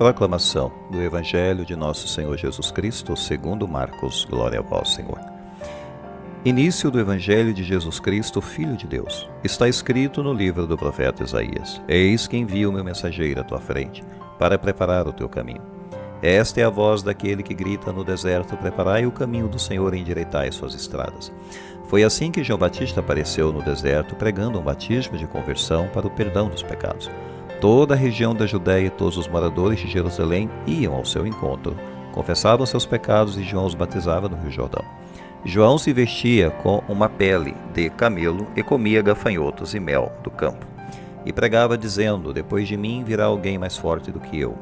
Proclamação do Evangelho de Nosso Senhor Jesus Cristo, segundo Marcos. Glória a vós, Senhor. Início do Evangelho de Jesus Cristo, Filho de Deus. Está escrito no livro do profeta Isaías: Eis que envio o meu mensageiro à tua frente, para preparar o teu caminho. Esta é a voz daquele que grita no deserto: preparai o caminho do Senhor e endireitai suas estradas. Foi assim que João Batista apareceu no deserto, pregando um batismo de conversão para o perdão dos pecados. Toda a região da Judéia e todos os moradores de Jerusalém iam ao seu encontro, confessavam seus pecados e João os batizava no Rio Jordão. João se vestia com uma pele de camelo e comia gafanhotos e mel do campo. E pregava dizendo: depois de mim virá alguém mais forte do que eu.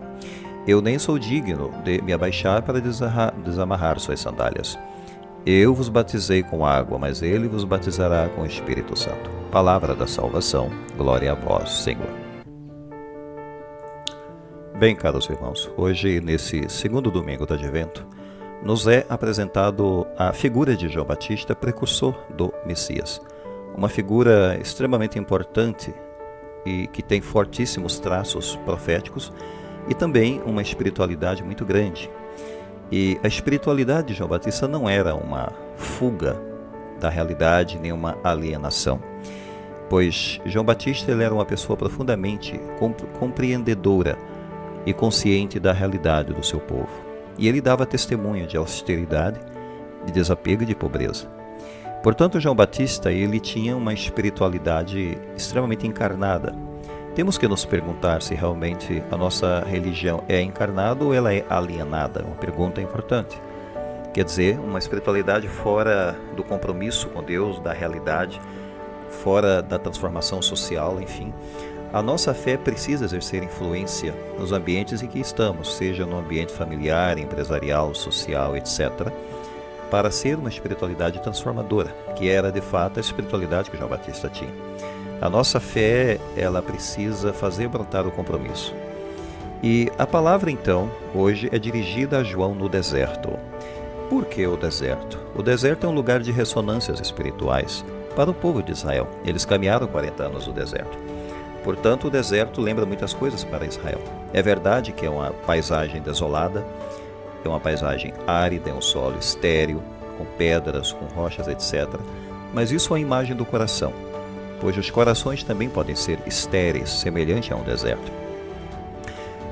Eu nem sou digno de me abaixar para desamarrar suas sandálias. Eu vos batizei com água, mas ele vos batizará com o Espírito Santo. Palavra da salvação. Glória a vós, Senhor. Bem, caros irmãos, hoje, nesse segundo domingo do Advento, nos é apresentado a figura de João Batista, precursor do Messias. Uma figura extremamente importante e que tem fortíssimos traços proféticos e também uma espiritualidade muito grande. E a espiritualidade de João Batista não era uma fuga da realidade, nem uma alienação, pois João Batista ele era uma pessoa profundamente compreendedora e consciente da realidade do seu povo. E ele dava testemunho de austeridade, de desapego e de pobreza. Portanto, João Batista ele tinha uma espiritualidade extremamente encarnada. Temos que nos perguntar se realmente a nossa religião é encarnada ou ela é alienada. Uma pergunta importante. Quer dizer, uma espiritualidade fora do compromisso com Deus, da realidade, fora da transformação social, enfim. A nossa fé precisa exercer influência nos ambientes em que estamos, seja no ambiente familiar, empresarial, social, etc., para ser uma espiritualidade transformadora, que era de fato a espiritualidade que João Batista tinha. A nossa fé, ela precisa fazer brotar o compromisso. E a palavra, então, hoje é dirigida a João no deserto. Por que o deserto? O deserto é um lugar de ressonâncias espirituais para o povo de Israel. Eles caminharam 40 anos no deserto. Portanto, o deserto lembra muitas coisas para Israel. É verdade que é uma paisagem desolada, é uma paisagem árida, é um solo estéril, com pedras, com rochas, etc. Mas isso é a imagem do coração, pois os corações também podem ser estéreis, semelhante a um deserto.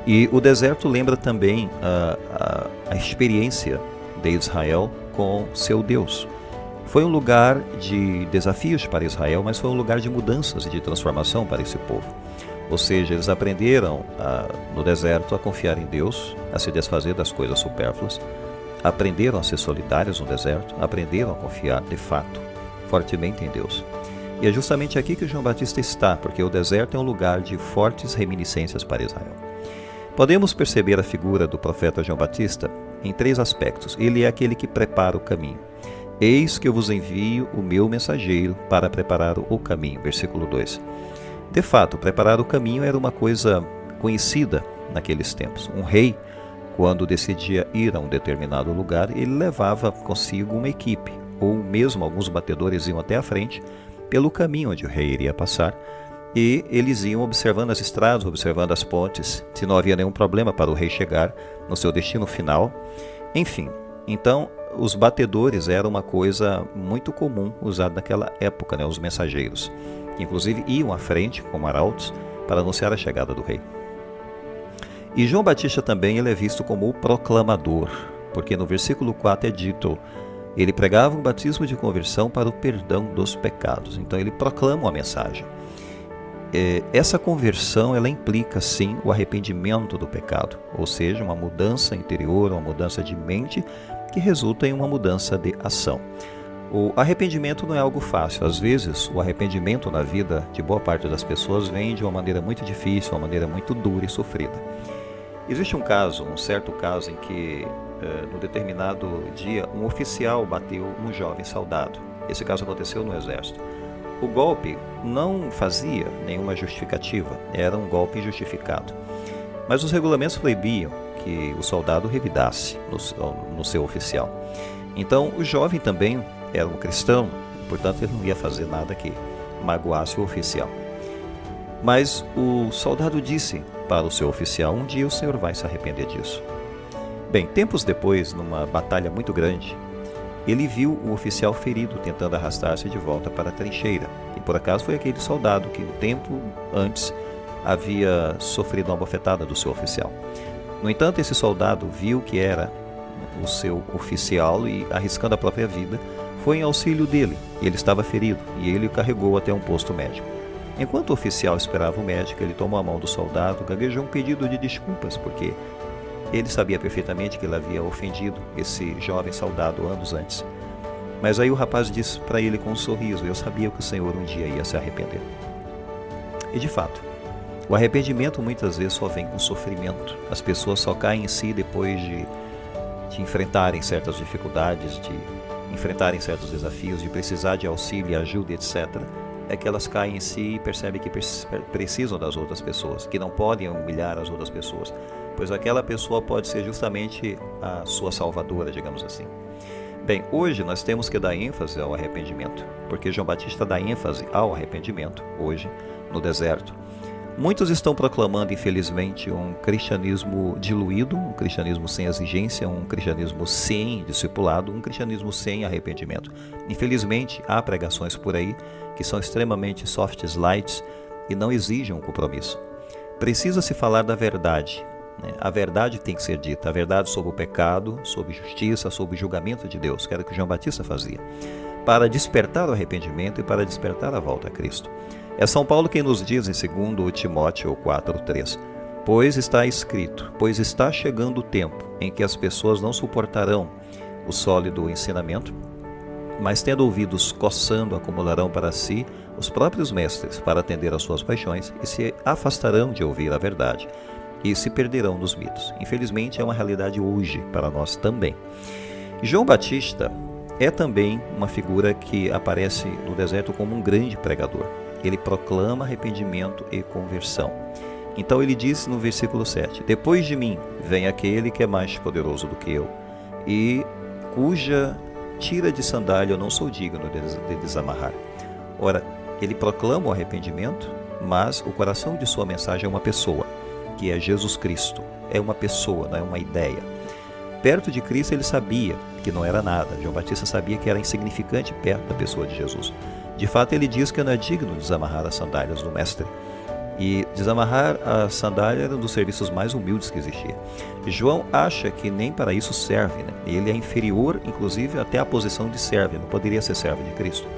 E o deserto lembra também a experiência de Israel com seu Deus. Foi um lugar de desafios para Israel, mas foi um lugar de mudanças e de transformação para esse povo. Ou seja, eles aprenderam no deserto a confiar em Deus, a se desfazer das coisas supérfluas, aprenderam a ser solidários no deserto, aprenderam a confiar de fato, fortemente em Deus. E é justamente aqui que João Batista está, porque o deserto é um lugar de fortes reminiscências para Israel. Podemos perceber a figura do profeta João Batista em 3 aspectos. Ele é aquele que prepara o caminho. Eis que eu vos envio o meu mensageiro para preparar o caminho. Versículo 2. De fato, preparar o caminho era uma coisa conhecida naqueles tempos. Um rei, quando decidia ir a um determinado lugar, ele levava consigo uma equipe, ou mesmo alguns batedores iam até a frente, pelo caminho onde o rei iria passar, e eles iam observando as estradas, observando as pontes, se não havia nenhum problema para o rei chegar no seu destino final. Enfim, então os batedores eram uma coisa muito comum usada naquela época, os mensageiros, que inclusive iam à frente como arautos para anunciar a chegada do rei. E João Batista também ele é visto como o proclamador, porque no versículo 4 é dito: ele pregava um batismo de conversão para o perdão dos pecados. Então ele proclama uma mensagem. Essa conversão ela implica sim o arrependimento do pecado, ou seja, uma mudança interior, uma mudança de mente que resulta em uma mudança de ação. O arrependimento não é algo fácil. Às vezes, o arrependimento na vida de boa parte das pessoas vem de uma maneira muito difícil, uma maneira muito dura e sofrida. Existe um certo caso em que, no determinado dia, um oficial bateu num jovem soldado. Esse caso aconteceu no exército. O golpe não fazia nenhuma justificativa, era um golpe injustificado. Mas os regulamentos proibiam que o soldado revidasse no seu oficial. Então, o jovem também era um cristão, portanto, ele não ia fazer nada que magoasse o oficial. Mas o soldado disse para o seu oficial: um dia o senhor vai se arrepender disso. Bem, tempos depois, numa batalha muito grande, ele viu o oficial ferido tentando arrastar-se de volta para a trincheira. E por acaso foi aquele soldado que um tempo antes havia sofrido uma bofetada do seu oficial. No entanto, esse soldado viu que era o seu oficial e, arriscando a própria vida, foi em auxílio dele. Ele estava ferido e ele o carregou até um posto médico. Enquanto o oficial esperava o médico, ele tomou a mão do soldado, gaguejou um pedido de desculpas, porque ele sabia perfeitamente que ele havia ofendido esse jovem soldado anos antes. Mas aí o rapaz disse para ele com um sorriso: eu sabia que o Senhor um dia ia se arrepender. E de fato, o arrependimento muitas vezes só vem com sofrimento. As pessoas só caem em si depois de enfrentarem certas dificuldades, de enfrentarem certos desafios, de precisar de auxílio, ajuda, etc. É que elas caem em si e percebem que precisam das outras pessoas, que não podem humilhar as outras pessoas, pois aquela pessoa pode ser justamente a sua salvadora, digamos assim. Bem, hoje nós temos que dar ênfase ao arrependimento, porque João Batista dá ênfase ao arrependimento, hoje, no deserto. Muitos estão proclamando, infelizmente, um cristianismo diluído, um cristianismo sem exigência, um cristianismo sem discipulado, um cristianismo sem arrependimento. Infelizmente, há pregações por aí que são extremamente soft lights e não exigem um compromisso. Precisa-se falar da verdade, né? A verdade tem que ser dita, a verdade sobre o pecado, sobre justiça, sobre o julgamento de Deus, que era o que João Batista fazia, para despertar o arrependimento e para despertar a volta a Cristo. É São Paulo quem nos diz em 2 Timóteo 4:3: pois está escrito, pois está chegando o tempo em que as pessoas não suportarão o sólido ensinamento, mas tendo ouvidos coçando, acumularão para si os próprios mestres para atender às suas paixões e se afastarão de ouvir a verdade e se perderão nos mitos. Infelizmente é uma realidade hoje para nós também. João Batista é também uma figura que aparece no deserto como um grande pregador. Ele proclama arrependimento e conversão. Então ele diz no versículo 7: depois de mim vem aquele que é mais poderoso do que eu, e cuja tira de sandália eu não sou digno de desamarrar. Ora, ele proclama o arrependimento, mas o coração de sua mensagem é uma pessoa, que é Jesus Cristo. É uma pessoa, não é uma ideia. Perto de Cristo ele sabia que não era nada. João Batista sabia que era insignificante perto da pessoa de Jesus. De fato, ele diz que não é digno de desamarrar as sandálias do mestre. E desamarrar a sandália era um dos serviços mais humildes que existia. João acha que nem para isso serve, né? Ele é inferior, inclusive, até à posição de servo, não poderia ser servo de Cristo.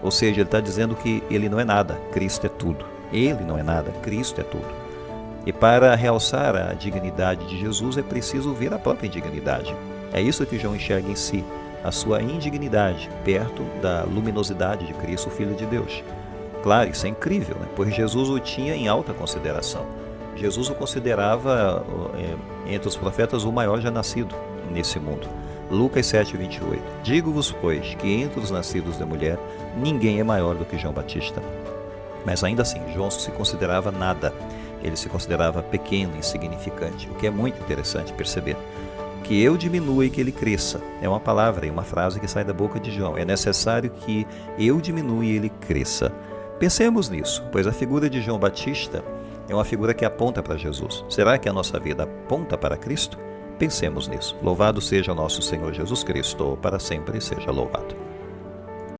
Ou seja, ele está dizendo que ele não é nada, Cristo é tudo. Ele não é nada, Cristo é tudo. E para realçar a dignidade de Jesus é preciso ver a própria indignidade. É isso que João enxerga em si, a sua indignidade perto da luminosidade de Cristo, o Filho de Deus. Claro, isso é incrível, né? Pois Jesus o tinha em alta consideração. Jesus o considerava, entre os profetas, o maior já nascido nesse mundo. Lucas 7:28. Digo-vos, pois, que entre os nascidos de mulher, ninguém é maior do que João Batista. Mas ainda assim, João se considerava nada. Ele se considerava pequeno, insignificante, o que é muito interessante perceber. Que eu diminua e que ele cresça. É uma palavra e uma frase que sai da boca de João. É necessário que eu diminua e ele cresça. Pensemos nisso, pois a figura de João Batista é uma figura que aponta para Jesus. Será que a nossa vida aponta para Cristo? Pensemos nisso. Louvado seja o nosso Senhor Jesus Cristo, para sempre seja louvado.